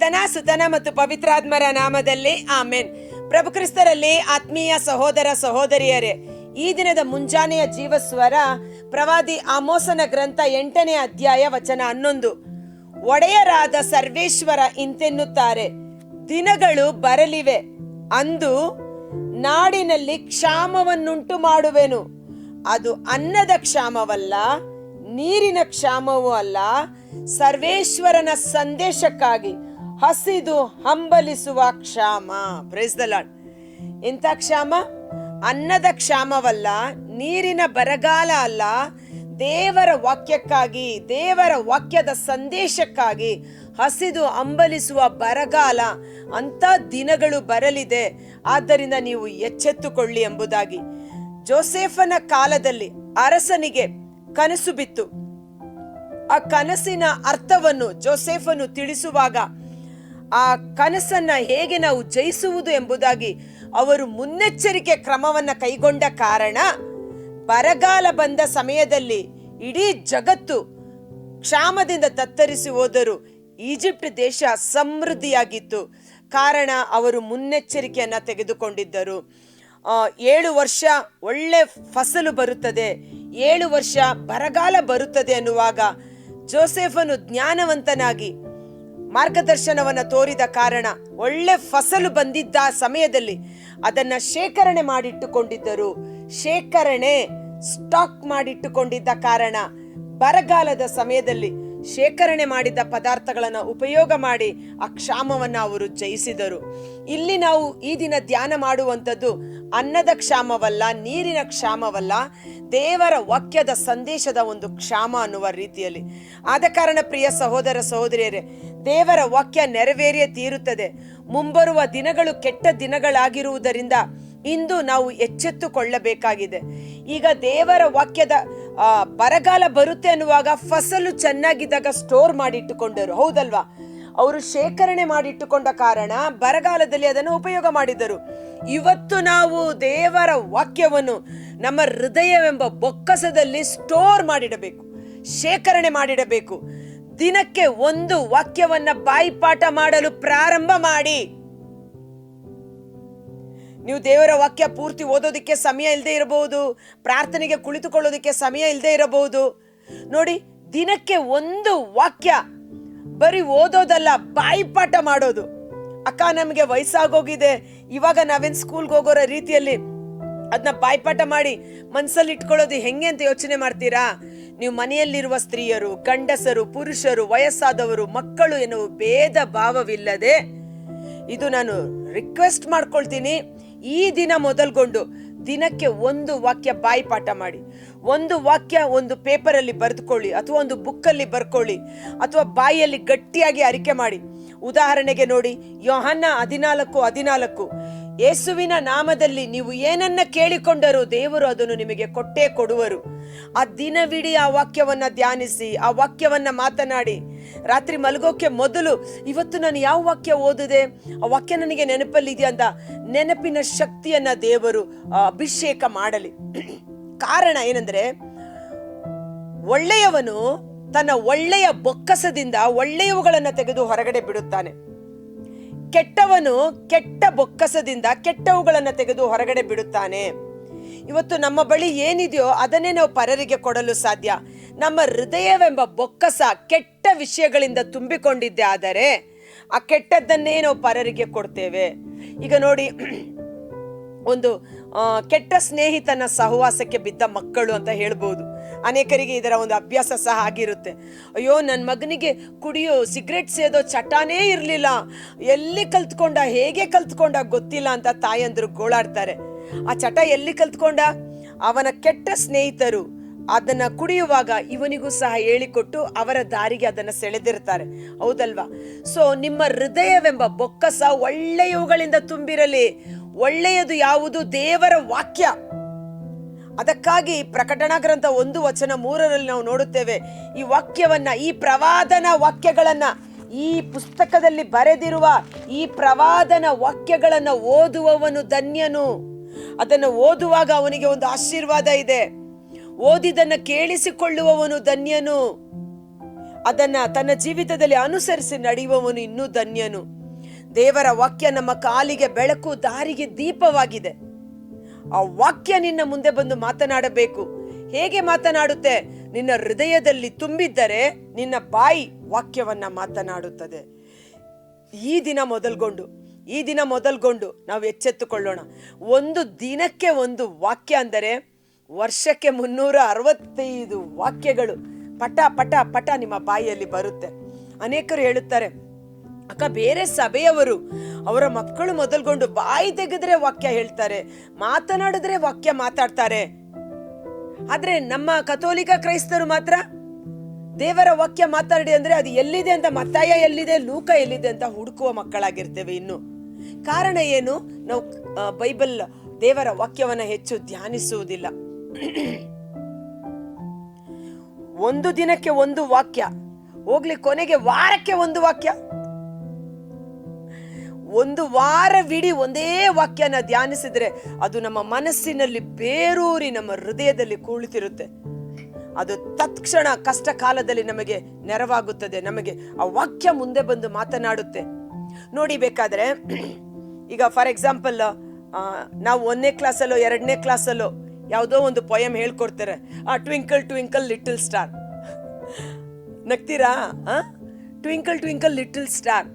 ಪಿತನ ಸುತನ ಮತ್ತು ಪವಿತ್ರಾತ್ಮರ ನಾಮದಲ್ಲಿ ಆಮೆನ್. ಪ್ರಭು ಕ್ರಿಸ್ತರಲ್ಲಿ ಆತ್ಮೀಯ ಸಹೋದರ ಸಹೋದರಿಯರೇ, ಈ ದಿನದ ಮುಂಜಾನೆಯ ಜೀವಸ್ವರ ಪ್ರವಾದಿ ಆಮೋಸನ ಗ್ರಂಥ 8ನೇ ಅಧ್ಯಾಯ ವಚನ 11. ಒಡೆಯರಾದ ಸರ್ವೇಶ್ವರ ಇಂತೆನ್ನುತ್ತಾರೆ, ದಿನಗಳು ಬರಲಿವೆ, ಅಂದು ನಾಡಿನಲ್ಲಿ ಕ್ಷಾಮವನ್ನುಂಟು ಮಾಡುವೆನು. ಅದು ಅನ್ನದ ಕ್ಷಾಮವಲ್ಲ, ನೀರಿನ ಕ್ಷಾಮವೂ ಅಲ್ಲ, ಸರ್ವೇಶ್ವರನ ಸಂದೇಶಕ್ಕಾಗಿ ಹಸಿದು ಹಂಬಲಿಸುವ ಕ್ಷಾಮ. Praise the lord. ಇಂಥ ಕ್ಷಾಮ ಅನ್ನದ ಕ್ಷಾಮವಲ್ಲ, ನೀರಿನ ಬರಗಾಲ ಅಲ್ಲ, ದೇವರ ವಾಕ್ಯಕ್ಕಾಗಿ, ದೇವರ ವಾಕ್ಯದ ಸಂದೇಶಕ್ಕಾಗಿ ಹಸಿದು ಹಂಬಲಿಸುವ ಬರಗಾಲ. ಅಂತ ದಿನಗಳು ಬರಲಿದೆ, ಆದ್ದರಿಂದ ನೀವು ಎಚ್ಚೆತ್ತುಕೊಳ್ಳಿ ಎಂಬುದಾಗಿ. ಜೋಸೆಫನ ಕಾಲದಲ್ಲಿ ಅರಸನಿಗೆ ಕನಸು ಬಿತ್ತು. ಆ ಕನಸಿನ ಅರ್ಥವನ್ನು ಜೋಸೆಫನು ತಿಳಿಸುವಾಗ ಆ ಕನಸನ್ನ ಹೇಗೆ ನಾವು ಜಯಿಸುವುದು ಎಂಬುದಾಗಿ ಅವರು ಮುನ್ನೆಚ್ಚರಿಕೆ ಕ್ರಮವನ್ನ ಕೈಗೊಂಡ ಕಾರಣ ಬರಗಾಲ ಬಂದ ಸಮಯದಲ್ಲಿ ಇಡೀ ಜಗತ್ತು ಕ್ಷಾಮದಿಂದ ತತ್ತರಿಸಿ ಹೋದರು. ಈಜಿಪ್ಟ್ ದೇಶ ಸಮೃದ್ಧಿಯಾಗಿತ್ತು, ಕಾರಣ ಅವರು ಮುನ್ನೆಚ್ಚರಿಕೆಯನ್ನ ತೆಗೆದುಕೊಂಡಿದ್ದರು. 7 ವರ್ಷ ಒಳ್ಳೆ ಫಸಲು ಬರುತ್ತದೆ, 7 ವರ್ಷ ಬರಗಾಲ ಬರುತ್ತದೆ ಅನ್ನುವಾಗ ಜೋಸೆಫನು ಜ್ಞಾನವಂತನಾಗಿ ಮಾರ್ಗದರ್ಶನವನ್ನ ತೋರಿದ ಕಾರಣ ಒಳ್ಳೆ ಫಸಲು ಬಂದಿದ್ದ ಸಮಯದಲ್ಲಿ ಅದನ್ನ ಶೇಖರಣೆ ಮಾಡಿಟ್ಟುಕೊಂಡಿದ್ದರು. ಶೇಖರಣೆ ಸ್ಟಾಕ್ ಮಾಡಿಟ್ಟುಕೊಂಡಿದ್ದ ಕಾರಣ ಬರಗಾಲದ ಸಮಯದಲ್ಲಿ ಶೇಖರಣೆ ಮಾಡಿದ ಪದಾರ್ಥಗಳನ್ನು ಉಪಯೋಗ ಮಾಡಿ ಆ ಕ್ಷಾಮವನ್ನು ಅವರು ಜಯಿಸಿದರು. ಇಲ್ಲಿ ನಾವು ಈ ದಿನ ಧ್ಯಾನ ಮಾಡುವಂಥದ್ದು ಅನ್ನದ ಕ್ಷಾಮವಲ್ಲ, ನೀರಿನ ಕ್ಷಾಮವಲ್ಲ, ದೇವರ ವಾಕ್ಯದ ಸಂದೇಶದ ಒಂದು ಕ್ಷಾಮ ಅನ್ನುವ ರೀತಿಯಲ್ಲಿ. ಆದ ಕಾರಣ ಪ್ರಿಯ ಸಹೋದರ ಸಹೋದರಿಯರೇ, ದೇವರ ವಾಕ್ಯ ನೆರವೇರಿಯೇ ತೀರುತ್ತದೆ. ಮುಂಬರುವ ದಿನಗಳು ಕೆಟ್ಟ ದಿನಗಳಾಗಿರುವುದರಿಂದ ಇಂದು ನಾವು ಎಚ್ಚೆತ್ತುಕೊಳ್ಳಬೇಕಾಗಿದೆ. ಈಗ ದೇವರ ವಾಕ್ಯದ ಬರಗಾಲ ಬರುತ್ತೆ ಅನ್ನುವಾಗ ಫಸಲು ಚೆನ್ನಾಗಿದ್ದಾಗ ಸ್ಟೋರ್ ಮಾಡಿಟ್ಟುಕೊಂಡರು, ಹೌದಲ್ವಾ? ಅವರು ಶೇಖರಣೆ ಮಾಡಿಟ್ಟುಕೊಂಡ ಕಾರಣ ಬರಗಾಲದಲ್ಲಿ ಅದನ್ನು ಉಪಯೋಗ ಮಾಡಿದರು. ಇವತ್ತು ನಾವು ದೇವರ ವಾಕ್ಯವನ್ನು ನಮ್ಮ ಹೃದಯವೆಂಬ ಬೊಕ್ಕಸದಲ್ಲಿ ಸ್ಟೋರ್ ಮಾಡಿಡಬೇಕು, ಶೇಖರಣೆ ಮಾಡಿಡಬೇಕು. ದಿನಕ್ಕೆ ಒಂದು ವಾಕ್ಯವನ್ನ ಬಾಯಿಪಾಠ ಮಾಡಲು ಪ್ರಾರಂಭ ಮಾಡಿ. ನೀವು ದೇವರ ವಾಕ್ಯ ಪೂರ್ತಿ ಓದೋದಕ್ಕೆ ಸಮಯ ಇಲ್ಲದೆ ಇರಬಹುದು, ಪ್ರಾರ್ಥನೆಗೆ ಕುಳಿತುಕೊಳ್ಳೋದಕ್ಕೆ ಸಮಯ ಇಲ್ಲದೆ ಇರಬಹುದು. ನೋಡಿ, ದಿನಕ್ಕೆ ಒಂದು ವಾಕ್ಯ ಬರೀ ಓದೋದಲ್ಲ, ಬಾಯಿಪಾಠ ಮಾಡೋದು. ಅಕ್ಕ, ನಮಗೆ ವಯಸ್ಸಾಗೋಗಿದೆ, ಇವಾಗ ನಾವೇನ್ ಸ್ಕೂಲ್ಗೆ ಹೋಗೋರ ರೀತಿಯಲ್ಲಿ ಅದನ್ನ ಬಾಯಿಪಾಠ ಮಾಡಿ ಮನಸ್ಸಲ್ಲಿ ಇಟ್ಕೊಳ್ಳೋದು ಹೆಂಗೆ ಅಂತ ಯೋಚನೆ ಮಾಡ್ತೀರಾ? ನೀವು ಮನೆಯಲ್ಲಿರುವ ಸ್ತ್ರೀಯರು, ಗಂಡಸರು, ಪುರುಷರು, ವಯಸ್ಸಾದವರು, ಮಕ್ಕಳು ಎನ್ನುವ ಭೇದ ಭಾವವಿಲ್ಲದೆ ಇದು ನಾನು ರಿಕ್ವೆಸ್ಟ್ ಮಾಡ್ಕೊಳ್ತೀನಿ. ಈ ದಿನ ಮೊದಲ್ಗೊಂಡು ದಿನಕ್ಕೆ ಒಂದು ವಾಕ್ಯ ಬಾಯಿಪಾಠ ಮಾಡಿ. ಒಂದು ವಾಕ್ಯ ಒಂದು ಪೇಪರಲ್ಲಿ ಬರೆದುಕೊಳ್ಳಿ, ಅಥವಾ ಒಂದು ಬುಕ್ಕಲ್ಲಿ ಬರ್ಕೊಳ್ಳಿ, ಅಥವಾ ಬಾಯಿಯಲ್ಲಿ ಗಟ್ಟಿಯಾಗಿ ಅರಿಕೆ ಮಾಡಿ. ಉದಾಹರಣೆಗೆ ನೋಡಿ, ಯೋಹನ್ನ 14:14, ಯೇಸುವಿನ ನಾಮದಲ್ಲಿ ನೀವು ಏನನ್ನ ಕೇಳಿಕೊಂಡರೂ ದೇವರು ಅದನ್ನು ನಿಮಗೆ ಕೊಟ್ಟೇ ಕೊಡುವರು. ಆ ದಿನವಿಡೀ ಆ ವಾಕ್ಯವನ್ನ ಧ್ಯಾನಿಸಿ, ಆ ವಾಕ್ಯವನ್ನ ಮಾತನಾಡಿ. ರಾತ್ರಿ ಮಲಗೋಕೆ ಮೊದಲು ಇವತ್ತು ನಾನು ಯಾವ ವಾಕ್ಯ ಓದಿದೆ, ಆ ವಾಕ್ಯ ನನಗೆ ನೆನಪಲ್ಲಿದೆಯಾ ಅಂತ ನೆನಪಿನ ಶಕ್ತಿಯನ್ನ ದೇವರು ಅಭಿಷೇಕ ಮಾಡಲಿ. ಕಾರಣ ಏನಂದ್ರೆ, ಒಳ್ಳೆಯವನು ತನ್ನ ಒಳ್ಳೆಯ ಬೊಕ್ಕಸದಿಂದ ಒಳ್ಳೆಯವುಗಳನ್ನ ತೆಗೆದು ಹೊರಗಡೆ ಬಿಡುತ್ತಾನೆ, ಕೆಟ್ಟವನು ಕೆಟ್ಟ ಬೊಕ್ಕಸದಿಂದ ಕೆಟ್ಟವುಗಳನ್ನ ತೆಗೆದು ಹೊರಗಡೆ ಬಿಡುತ್ತಾನೆ. ಇವತ್ತು ನಮ್ಮ ಬಳಿ ಏನಿದೆಯೋ ಅದನ್ನೇ ನಾವು ಪರರಿಗೆ ಕೊಡಲು ಸಾಧ್ಯ. ನಮ್ಮ ಹೃದಯವೆಂಬ ಬೊಕ್ಕಸ ಕೆಟ್ಟ ವಿಷಯಗಳಿಂದ ತುಂಬಿಕೊಂಡಿದ್ದೆ ಆದರೆ ಆ ಕೆಟ್ಟದ್ದನ್ನೇ ನಾವು ಪರರಿಗೆ ಕೊಡ್ತೇವೆ. ಈಗ ನೋಡಿ, ಒಂದು ಕೆಟ್ಟ ಸ್ನೇಹಿತನ ಸಹವಾಸಕ್ಕೆ ಬಿದ್ದ ಮಕ್ಕಳು ಅಂತ ಹೇಳ್ಬೋದು. ಅನೇಕರಿಗೆ ಇದರ ಒಂದು ಅಭ್ಯಾಸ ಸಹ ಆಗಿರುತ್ತೆ. ಅಯ್ಯೋ, ನನ್ನ ಮಗನಿಗೆ ಕುಡಿಯೋ, ಸಿಗರೆಟ್ ಸೇದೋ ಚಟಾನೇ ಇರಲಿಲ್ಲ, ಎಲ್ಲಿ ಕಲ್ತ್ಕೊಂಡ, ಹೇಗೆ ಕಲ್ತ್ಕೊಂಡ ಗೊತ್ತಿಲ್ಲ ಅಂತ ತಾಯಂದ್ರು ಗೋಳಾಡ್ತಾರೆ. ಆ ಚಟ ಎಲ್ಲಿ ಕಲ್ತ್ಕೊಂಡ? ಅವನ ಕೆಟ್ಟ ಸ್ನೇಹಿತರು ಅದನ್ನ ಕುಡಿಯುವಾಗ ಇವನಿಗೂ ಸಹ ಹೇಳಿಕೊಟ್ಟು ಅವರ ದಾರಿಗೆ ಅದನ್ನ ಸೆಳೆದಿರ್ತಾರೆ, ಹೌದಲ್ವಾ? ಸೊ ನಿಮ್ಮ ಹೃದಯವೆಂಬ ಬೊಕ್ಕಸ ಒಳ್ಳೆಯವುಗಳಿಂದ ತುಂಬಿರಲಿ. ಒಳ್ಳೆಯದು ಯಾವುದು? ದೇವರ ವಾಕ್ಯ. ಅದಕ್ಕಾಗಿ ಪ್ರಕಟಣಾ ಗ್ರಂಥ 1:3 ನಾವು ನೋಡುತ್ತೇವೆ, ಈ ವಾಕ್ಯವನ್ನ, ಈ ಪ್ರವಾದನ ವಾಕ್ಯಗಳನ್ನ, ಈ ಪುಸ್ತಕದಲ್ಲಿ ಬರೆದಿರುವ ಈ ಪ್ರವಾದನ ವಾಕ್ಯಗಳನ್ನ ಓದುವವನು ಧನ್ಯನು. ಅದನ್ನು ಓದುವಾಗ ಅವನಿಗೆ ಒಂದು ಆಶೀರ್ವಾದ ಇದೆ. ಓದಿದನ್ನ ಕೇಳಿಸಿಕೊಳ್ಳುವವನು ಧನ್ಯನು. ಅದನ್ನ ತನ್ನ ಜೀವಿತದಲ್ಲಿ ಅನುಸರಿಸಿ ನಡೆಯುವವನು ಇನ್ನೂ ಧನ್ಯನು. ದೇವರ ವಾಕ್ಯ ನಮ್ಮ ಕಾಲಿಗೆ ಬೆಳಕು, ದಾರಿಗೆ ದೀಪವಾಗಿದೆ. ಆ ವಾಕ್ಯ ನಿನ್ನ ಮುಂದೆ ಬಂದು ಮಾತನಾಡಬೇಕು. ಹೇಗೆ ಮಾತನಾಡುತ್ತೆ? ನಿನ್ನ ಹೃದಯದಲ್ಲಿ ತುಂಬಿದ್ದರೆ ನಿನ್ನ ಬಾಯಿ ವಾಕ್ಯವನ್ನ ಮಾತನಾಡುತ್ತದೆ. ಈ ದಿನ ಮೊದಲ್ಗೊಂಡು ನಾವು ಎಚ್ಚೆತ್ತುಕೊಳ್ಳೋಣ. ಒಂದು ದಿನಕ್ಕೆ ಒಂದು ವಾಕ್ಯ ಅಂದರೆ ವರ್ಷಕ್ಕೆ 365 ವಾಕ್ಯಗಳು ಪಟ ಪಟ ಪಟ ನಿಮ್ಮ ಬಾಯಿಯಲ್ಲಿ ಬರುತ್ತೆ. ಅನೇಕರು ಹೇಳುತ್ತಾರೆ, ಅಕ್ಕ ಬೇರೆ ಸಭೆಯವರು ಅವರ ಮಕ್ಕಳು ಮೊದಲ್ಗೊಂಡು ಬಾಯಿ ತೆಗೆದ್ರೆ ವಾಕ್ಯ ಹೇಳ್ತಾರೆ, ಮಾತನಾಡಿದ್ರೆ ವಾಕ್ಯ ಮಾತಾಡ್ತಾರೆ. ಆದ್ರೆ ನಮ್ಮ ಕಥೋಲಿಕ ಕ್ರೈಸ್ತರು ಮಾತ್ರ ದೇವರ ವಾಕ್ಯ ಮಾತಾಡಿ ಅಂದ್ರೆ ಅದು ಎಲ್ಲಿದೆ ಅಂತ, ಮತ್ತಾಯ ಎಲ್ಲಿದೆ, ಲೂಕ ಎಲ್ಲಿದೆ ಅಂತ ಹುಡುಕುವ ಮಕ್ಕಳಾಗಿರ್ತೇವೆ. ಇನ್ನು ಕಾರಣ ಏನು? ನಾವು ಬೈಬಲ್ ದೇವರ ವಾಕ್ಯವನ್ನ ಹೆಚ್ಚು ಧ್ಯಾನಿಸುವುದಿಲ್ಲ. ಒಂದು ದಿನಕ್ಕೆ ಒಂದು ವಾಕ್ಯ ಹೋಗ್ಲಿ, ಕೊನೆಗೆ ವಾರಕ್ಕೆ ಒಂದು ವಾಕ್ಯ, ಒಂದು ವಾರವಿಡೀ ಒಂದೇ ವಾಕ್ಯನ ಧ್ಯಾನಿಸಿದ್ರೆ ಅದು ನಮ್ಮ ಮನಸ್ಸಿನಲ್ಲಿ ಬೇರೂರಿ ನಮ್ಮ ಹೃದಯದಲ್ಲಿ ಕುಳಿತಿರುತ್ತೆ. ಅದು ತತ್ಕ್ಷಣ ಕಷ್ಟ ಕಾಲದಲ್ಲಿ ನಮಗೆ ನೆರವಾಗುತ್ತದೆ. ನಮಗೆ ಆ ವಾಕ್ಯ ಮುಂದೆ ಬಂದು ಮಾತನಾಡುತ್ತೆ. ನೋಡಿ, ಬೇಕಾದ್ರೆ ಈಗ ಫಾರ್ ಎಕ್ಸಾಂಪಲ್ ನಾವು 1ನೇ ಕ್ಲಾಸಲ್ಲೋ 2ನೇ ಕ್ಲಾಸಲ್ಲೋ ಯಾವುದೋ ಒಂದು ಪೊಯಮ್ ಹೇಳ್ಕೊಡ್ತಾರೆ, ಟ್ವಿಂಕಲ್ ಟ್ವಿಂಕಲ್ ಲಿಟಲ್ ಸ್ಟಾರ್. ನಗ್ತೀರಾ? ಟ್ವಿಂಕಲ್ ಟ್ವಿಂಕಲ್ ಲಿಟಲ್ ಸ್ಟಾರ್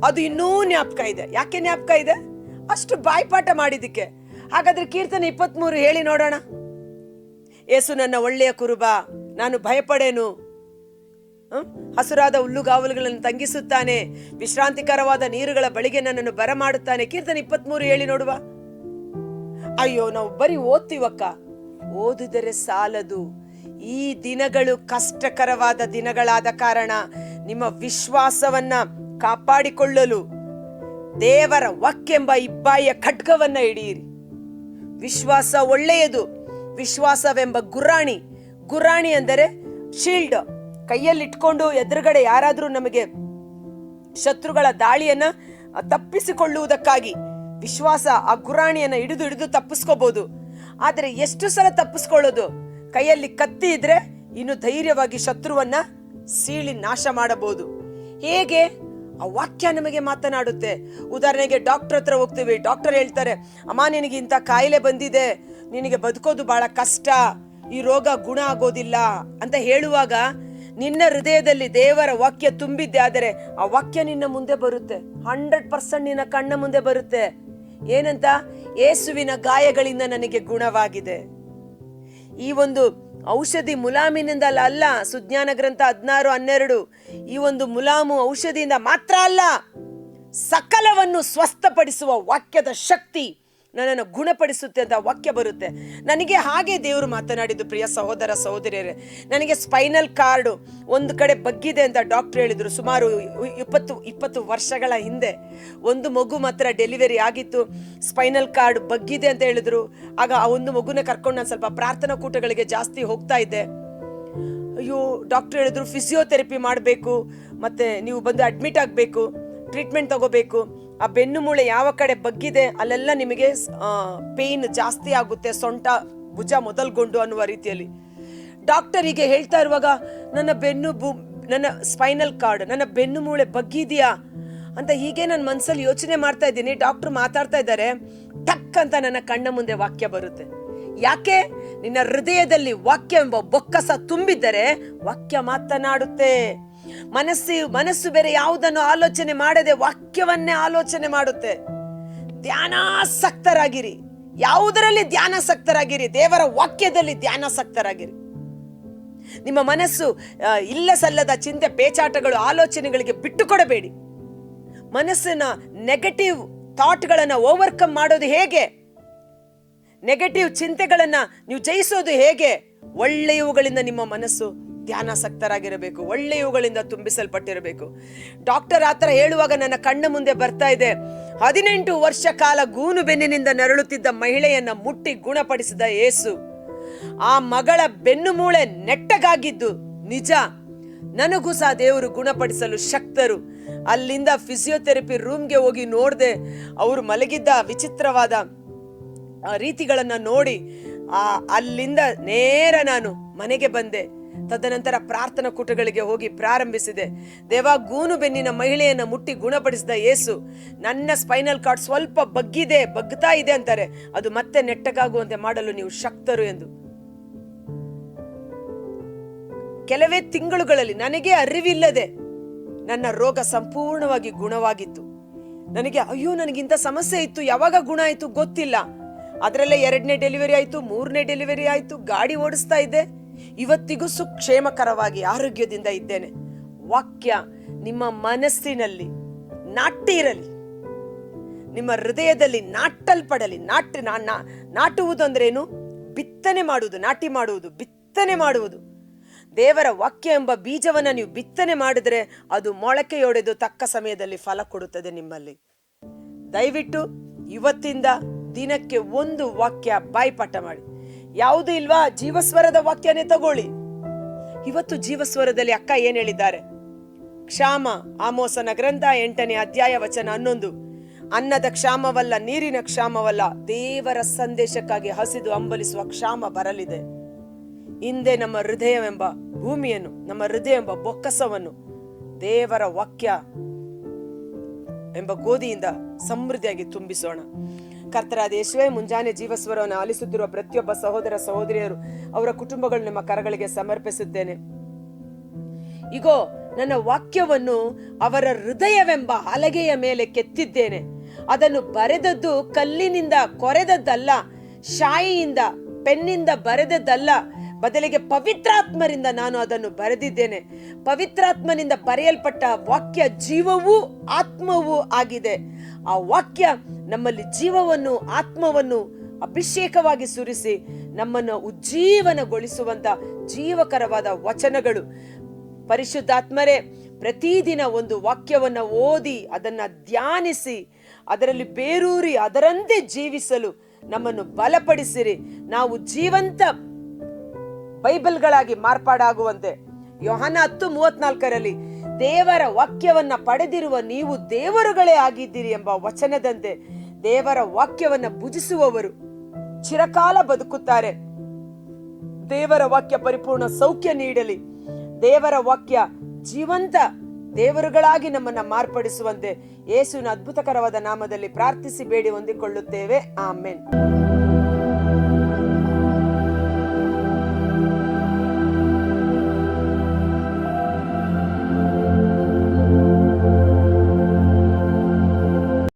ಅದು ಇನ್ನೂ ಜ್ಞಾಪಕ ಇದೆ. ಯಾಕೆ ಜ್ಞಾಪಕ ಇದೆ? ಅಷ್ಟು ಬಾಯ್ಪಾಠ ಮಾಡಿದ್ದಕ್ಕೆ. ಹಾಗಾದ್ರೆ ಕೀರ್ತನೆ 23 ಹೇಳಿ ನೋಡೋಣ. ಯೇಸು ನನ್ನ ಒಳ್ಳೆಯ ಕುರುಬ, ನಾನು ಭಯಪಡೇನು. ಹಸುರಾದ ಹುಲ್ಲುಗಾವಲುಗಳನ್ನು ತಂಗಿಸುತ್ತಾನೆ, ವಿಶ್ರಾಂತಿಕರವಾದ ನೀರುಗಳ ಬಳಿಗೆ ನನ್ನನ್ನು ಬರಮಾಡುತ್ತಾನೆ. ಕೀರ್ತನೆ 23 ಹೇಳಿ ನೋಡುವ. ಅಯ್ಯೋ, ನಾವು ಬರೀ ಓದ್ತೀವಕ್ಕ, ಓದಿದರೆ ಸಾಲದು. ಈ ದಿನಗಳು ಕಷ್ಟಕರವಾದ ದಿನಗಳಾದ ಕಾರಣ ನಿಮ್ಮ ವಿಶ್ವಾಸವನ್ನ ಕಾಪಾಡಿಕೊಳ್ಳಲು ದೇವರ ವಾಕ್ಯೆಂಬ ಇಬ್ಬಾಯಿಯ ಖಡ್ಗವನ್ನ ಹಿಡಿಯಿರಿ. ವಿಶ್ವಾಸ ಒಳ್ಳೆಯದು. ವಿಶ್ವಾಸವೆಂಬ ಗುರಾಣಿ ಅಂದರೆ ಶೀಲ್ಡ್. ಕೈಯಲ್ಲಿಟ್ಕೊಂಡು ಎದುರುಗಡೆ ಯಾರಾದ್ರೂ ನಮಗೆ ಶತ್ರುಗಳ ದಾಳಿಯನ್ನ ತಪ್ಪಿಸಿಕೊಳ್ಳುವುದಕ್ಕಾಗಿ ವಿಶ್ವಾಸ ಆ ಗುರಾಣಿಯನ್ನ ಹಿಡಿದು ತಪ್ಪಿಸ್ಕೋಬಹುದು. ಆದ್ರೆ ಎಷ್ಟು ಸಲ ತಪ್ಪಿಸ್ಕೊಳ್ಳೋದು? ಕೈಯಲ್ಲಿ ಕತ್ತಿ ಇದ್ರೆ ಇನ್ನು ಧೈರ್ಯವಾಗಿ ಶತ್ರುವನ್ನ ಸೀಳಿ ನಾಶ ಮಾಡಬಹುದು. ಹೇಗೆ? ಆ ವಾಕ್ಯ ನಮಗೆ ಮಾತನಾಡುತ್ತೆ. ಉದಾಹರಣೆಗೆ ಡಾಕ್ಟರ್ ಹತ್ರ ಹೋಗ್ತೀವಿ, ಡಾಕ್ಟರ್ ಹೇಳ್ತಾರೆ, ಅಮ್ಮ ನಿನಗೆ ಇಂಥ ಕಾಯಿಲೆ ಬಂದಿದೆ, ನಿನಗೆ ಬದುಕೋದು ಬಹಳ ಕಷ್ಟ, ಈ ರೋಗ ಗುಣ ಆಗೋದಿಲ್ಲ ಅಂತ ಹೇಳುವಾಗ ನಿನ್ನ ಹೃದಯದಲ್ಲಿ ದೇವರ ವಾಕ್ಯ ತುಂಬಿದ್ದೆ ಆದರೆ ಆ ವಾಕ್ಯ ನಿನ್ನ ಮುಂದೆ ಬರುತ್ತೆ. 100% ನಿನ್ನ ಕಣ್ಣ ಮುಂದೆ ಬರುತ್ತೆ. ಏನಂತ? ಯೇಸುವಿನ ಗಾಯಗಳಿಂದ ನನಗೆ ಗುಣವಾಗಿದೆ. ಈ ಒಂದು ಔಷಧಿ ಮುಲಾಮಿನಿಂದ ಅಲ್ಲ. ಸುಜ್ಞಾನ ಗ್ರಂಥ 16:12 ಈ ಒಂದು ಮುಲಾಮು ಔಷಧಿಯಿಂದ ಮಾತ್ರ ಅಲ್ಲ, ಸಕಲವನ್ನು ಸ್ವಸ್ಥಪಡಿಸುವ ವಾಕ್ಯದ ಶಕ್ತಿ ನನ್ನನ್ನು ಗುಣಪಡಿಸುತ್ತೆ ಅಂತ ವಾಕ್ಯ ಬರುತ್ತೆ. ನನಗೆ ಹಾಗೆ ದೇವರು ಮಾತನಾಡಿದ್ದು. ಪ್ರಿಯ ಸಹೋದರ ಸಹೋದರಿಯರೇ, ನನಗೆ ಸ್ಪೈನಲ್ ಕಾರ್ಡು ಒಂದು ಕಡೆ ಬಗ್ಗಿದೆ ಅಂತ ಡಾಕ್ಟರ್ ಹೇಳಿದ್ರು. ಸುಮಾರು 20 ವರ್ಷಗಳ ಹಿಂದೆ ಒಂದು ಮಗು ಮಾತ್ರ ಡೆಲಿವರಿ ಆಗಿತ್ತು, ಸ್ಪೈನಲ್ ಕಾರ್ಡ್ ಬಗ್ಗಿದೆ ಅಂತ ಹೇಳಿದ್ರು. ಆಗ ಆ ಒಂದು ಮಗುನ ಕರ್ಕೊಂಡು ನಾನು ಸ್ವಲ್ಪ ಪ್ರಾರ್ಥನಾ ಕೂಟಗಳಿಗೆ ಜಾಸ್ತಿ ಹೋಗ್ತಾ ಇದ್ದೆ. ಅಯ್ಯೋ, ಡಾಕ್ಟರ್ ಹೇಳಿದ್ರು ಫಿಸಿಯೋಥೆರಪಿ ಮಾಡಬೇಕು, ಮತ್ತೆ ನೀವು ಬಂದು ಅಡ್ಮಿಟ್ ಆಗಬೇಕು, ಟ್ರೀಟ್ಮೆಂಟ್ ತಗೋಬೇಕು. ಆ ಬೆನ್ನು ಮೂಳೆ ಯಾವ ಕಡೆ ಬಗ್ಗಿದೆ ಅಲ್ಲೆಲ್ಲ ನಿಮಗೆ ಪೇಯ್ನ್ ಜಾಸ್ತಿ ಆಗುತ್ತೆ, ಸೊಂಟ ಭುಜ ಮೊದಲ್ಗೊಂಡು ಅನ್ನುವ ರೀತಿಯಲ್ಲಿ ಡಾಕ್ಟರ್ ಹೀಗೆ ಹೇಳ್ತಾ ಇರುವಾಗ ನನ್ನ ಸ್ಪೈನಲ್ ಕಾರ್ಡ್, ನನ್ನ ಬೆನ್ನು ಮೂಳೆ ಬಗ್ಗಿದೆಯಾ ಅಂತ ಹೀಗೆ ನನ್ನ ಮನಸ್ಸಲ್ಲಿ ಯೋಚನೆ ಮಾಡ್ತಾ ಇದ್ದೀನಿ. ಡಾಕ್ಟರ್ ಮಾತಾಡ್ತಾ ಇದ್ದಾರೆ, ಟಕ್ ಅಂತ ನನ್ನ ಕಣ್ಣ ಮುಂದೆ ವಾಕ್ಯ ಬರುತ್ತೆ. ಯಾಕೆ? ನಿನ್ನ ಹೃದಯದಲ್ಲಿ ವಾಕ್ಯ ಎಂಬ ಬೊಕ್ಕಸ ತುಂಬಿದ್ದರೆ ವಾಕ್ಯ ಮಾತನಾಡುತ್ತೆ. ಮನಸ್ಸು ಬೇರೆ ಯಾವುದನ್ನು ಆಲೋಚನೆ ಮಾಡದೆ ವಾಕ್ಯವನ್ನೇ ಆಲೋಚನೆ ಮಾಡುತ್ತೆ. ಧ್ಯಾನಾಸಕ್ತರಾಗಿರಿ. ಯಾವುದರಲ್ಲಿ ಧ್ಯಾನಾಸಕ್ತರಾಗಿರಿ? ದೇವರ ವಾಕ್ಯದಲ್ಲಿ ಧ್ಯಾನಾಸಕ್ತರಾಗಿರಿ. ನಿಮ್ಮ ಮನಸ್ಸು ಇಲ್ಲ ಸಲ್ಲದ ಚಿಂತೆ, ಪೇಚಾಟಗಳು, ಆಲೋಚನೆಗಳಿಗೆ ಬಿಟ್ಟು ಕೊಡಬೇಡಿ. ಮನಸ್ಸಿನ ನೆಗೆಟಿವ್ ಥಾಟ್ಗಳನ್ನ ಓವರ್ಕಮ್ ಮಾಡೋದು ಹೇಗೆ? ನೆಗೆಟಿವ್ ಚಿಂತೆಗಳನ್ನ ನೀವು ಜಯಿಸೋದು ಹೇಗೆ? ಒಳ್ಳೆಯವುಗಳಿಂದ ನಿಮ್ಮ ಮನಸ್ಸು ಧ್ಯಾನಾಸಕ್ತರಾಗಿರಬೇಕು, ಒಳ್ಳೆಯವುಗಳಿಂದ ತುಂಬಿಸಲ್ಪಟ್ಟಿರಬೇಕು. ಡಾಕ್ಟರ್ ಆತರ ಹೇಳುವಾಗ ನನ್ನ ಕಣ್ಣ ಮುಂದೆ ಬರ್ತಾ ಇದೆ, 18 ವರ್ಷ ಕಾಲ ಗೂನು ಬೆನ್ನಿನಿಂದ ನರಳುತ್ತಿದ್ದ ಮಹಿಳೆಯನ್ನ ಮುಟ್ಟಿ ಗುಣಪಡಿಸಿದ ಯೇಸು. ಆ ಮಗಳ ಬೆನ್ನು ಮೂಳೆ ನೆಟ್ಟಗಾಗಿದ್ದು ನಿಜ. ನನಗೂ ಸಹ ದೇವರು ಗುಣಪಡಿಸಲು ಶಕ್ತರು. ಅಲ್ಲಿಂದ ಫಿಸಿಯೋಥೆರಪಿ ರೂಮ್ಗೆ ಹೋಗಿ ನೋಡ್ದೆ. ಅವರು ಮಲಗಿದ್ದ ವಿಚಿತ್ರವಾದ ರೀತಿಗಳನ್ನ ನೋಡಿ ಅಲ್ಲಿಂದ ನೇರ ನಾನು ಮನೆಗೆ ಬಂದೆ. ತದನಂತರ ಪ್ರಾರ್ಥನಾ ಕೂಟಗಳಿಗೆ ಹೋಗಿ ಪ್ರಾರಂಭಿಸಿದೆ. ದೇವ, ಗೂನು ಬೆನ್ನಿನ ಮಹಿಳೆಯನ್ನ ಮುಟ್ಟಿ ಗುಣಪಡಿಸಿದ ಯೇಸು, ನನ್ನ ಸ್ಪೈನಲ್ ಕಾರ್ಡ್ ಸ್ವಲ್ಪ ಬಗ್ತಾ ಇದೆ ಅಂತಾರೆ, ಅದು ಮತ್ತೆ ನೆಟ್ಟಗಾಗುವಂತೆ ಮಾಡಲು ನೀವು ಶಕ್ತರು ಎಂದು. ಕೆಲವೇ ತಿಂಗಳುಗಳಲ್ಲಿ ನನಗೆ ಅರಿವಿಲ್ಲದೆ ನನ್ನ ರೋಗ ಸಂಪೂರ್ಣವಾಗಿ ಗುಣವಾಗಿತ್ತು. ನನಗಿಂತ ಸಮಸ್ಯೆ ಇತ್ತು, ಯಾವಾಗ ಗುಣ ಆಯ್ತು ಗೊತ್ತಿಲ್ಲ. ಅದರಲ್ಲೇ 2ನೇ ಡೆಲಿವರಿ ಆಯ್ತು, 3ನೇ ಡೆಲಿವರಿ ಆಯ್ತು, ಗಾಡಿ ಓಡಿಸ್ತಾ ಇದ್ದೆ. ಇವತ್ತಿಗೂ ಸುಕ್ಷೇಮಕರವಾಗಿ ಆರೋಗ್ಯದಿಂದ ಇದ್ದೇನೆ. ವಾಕ್ಯ ನಿಮ್ಮ ಮನಸ್ಸಿನಲ್ಲಿ ನಾಟಿರಲಿ, ನಿಮ್ಮ ಹೃದಯದಲ್ಲಿ ನಾಟಲ್ಪಡಲಿ. ನಾಟುವುದು ಅಂದ್ರೇನು? ಬಿತ್ತನೆ ಮಾಡುವುದು. ನಾಟಿ ಮಾಡುವುದು, ಬಿತ್ತನೆ ಮಾಡುವುದು. ದೇವರ ವಾಕ್ಯ ಎಂಬ ಬೀಜವನ್ನ ನೀವು ಬಿತ್ತನೆ ಮಾಡಿದ್ರೆ ಅದು ಮೊಳಕೆಯೊಡೆದು ತಕ್ಕ ಸಮಯದಲ್ಲಿ ಫಲ ಕೊಡುತ್ತದೆ ನಿಮ್ಮಲ್ಲಿ. ದಯವಿಟ್ಟು ಇವತ್ತಿಂದ ದಿನಕ್ಕೆ ಒಂದು ವಾಕ್ಯ ಬಾಯ್ಪಾಠ ಮಾಡಿ. ಯಾವುದು ಇಲ್ವಾ, ಜೀವಸ್ವರದ ವಾಕ್ಯನೇ ತಗೊಳ್ಳಿ. ಇವತ್ತು ಜೀವಸ್ವರದಲ್ಲಿ ಅಕ್ಕ ಏನ್ ಹೇಳಿದ್ದಾರೆ? ಕ್ಷಾಮ, ಆಮೋಸನ ಗ್ರಂಥ 8ನೇ ಅಧ್ಯಾಯ ವಚನ 11. ಅನ್ನದ ಕ್ಷಾಮವಲ್ಲ, ನೀರಿನ ಕ್ಷಾಮವಲ್ಲ, ದೇವರ ಸಂದೇಶಕ್ಕಾಗಿ ಹಸಿದು ಹಂಬಲಿಸುವ ಕ್ಷಾಮ ಬರಲಿದೆ. ಹಿಂದೆ ನಮ್ಮ ಹೃದಯವೆಂಬ ಭೂಮಿಯನ್ನು, ನಮ್ಮ ಹೃದಯ ಎಂಬ ಬೊಕ್ಕಸವನ್ನು ದೇವರ ವಾಕ್ಯ ಎಂಬ ಗೋಧಿಯಿಂದ ಸಮೃದ್ಧಿಯಾಗಿ ತುಂಬಿಸೋಣ. ಕರ್ತರಾದ ಯೇಸುವೇ, ಮುಂಜಾನೆ ಜೀವಸ್ವರವನ್ನು ಆಲಿಸುತ್ತಿರುವ ಪ್ರತಿಯೊಬ್ಬ ಸಹೋದರ ಸಹೋದರಿಯರು, ಅವರ ಕುಟುಂಬಗಳು ನಿಮ್ಮ ಕರಗಳಿಗೆ ಸಮರ್ಪಿಸುತ್ತೇನೆ. ಇಗೋ, ನನ್ನ ವಾಕ್ಯವನ್ನು ಅವರ ಹೃದಯವೆಂಬ ಹಲಗೆಯ ಮೇಲೆ ಕೆತ್ತಿದ್ದೇನೆ. ಅದನ್ನು ಬರೆದದ್ದು ಕಲ್ಲಿನಿಂದ ಕೊರೆದದ್ದಲ್ಲ, ಶಾಯಿಯಿಂದ ಪೆನ್ನಿಂದ ಬರೆದದ್ದಲ್ಲ, ಬದಲಿಗೆ ಪವಿತ್ರಾತ್ಮರಿಂದ ನಾನು ಅದನ್ನು ಬರೆದಿದ್ದೇನೆ. ಪವಿತ್ರಾತ್ಮನಿಂದ ಬರೆಯಲ್ಪಟ್ಟ ವಾಕ್ಯ ಜೀವವೂ ಆತ್ಮವೂ ಆಗಿದೆ. ಆ ವಾಕ್ಯ ನಮ್ಮಲ್ಲಿ ಜೀವವನ್ನು, ಆತ್ಮವನ್ನು ಅಭಿಷೇಕವಾಗಿ ಸುರಿಸಿ ನಮ್ಮನ್ನು ಉಜ್ಜೀವನಗೊಳಿಸುವಂತ ಜೀವಕರವಾದ ವಚನಗಳು. ಪರಿಶುದ್ಧಾತ್ಮರೇ, ಪ್ರತಿದಿನ ಒಂದು ವಾಕ್ಯವನ್ನ ಓದಿ, ಅದನ್ನ ಧ್ಯಾನಿಸಿ, ಅದರಲ್ಲಿ ಬೇರೂರಿ ಅದರಂತೆ ಜೀವಿಸಲು ನಮ್ಮನ್ನು ಬಲಪಡಿಸಿರಿ. ನಾವು ಜೀವಂತ ಬೈಬಲ್ಗಳಾಗಿ ಮಾರ್ಪಾಡಾಗುವಂತೆ. ಯೋಹಾನ 10:34 ದೇವರ ವಾಕ್ಯವನ್ನ ಪಡೆದಿರುವ ನೀವು ದೇವರುಗಳೇ ಆಗಿದ್ದೀರಿ ಎಂಬ ವಚನದಂತೆ ದೇವರ ವಾಕ್ಯವನ್ನ ಭುಜಿಸುವವರು ಚಿರಕಾಲ ಬದುಕುತ್ತಾರೆ. ದೇವರ ವಾಕ್ಯ ಪರಿಪೂರ್ಣ ಸೌಖ್ಯ ನೀಡಲಿ. ದೇವರ ವಾಕ್ಯ ಜೀವಂತ ದೇವರುಗಳಾಗಿ ನಮ್ಮನ್ನ ಮಾರ್ಪಡಿಸುವಂತೆ ಯೇಸುವಿನ ಅದ್ಭುತಕರವಾದ ನಾಮದಲ್ಲಿ ಪ್ರಾರ್ಥಿಸಿ ಬೇಡಿ ಹೊಂದಿಕೊಳ್ಳುತ್ತೇವೆ. ಆಮೆನ್.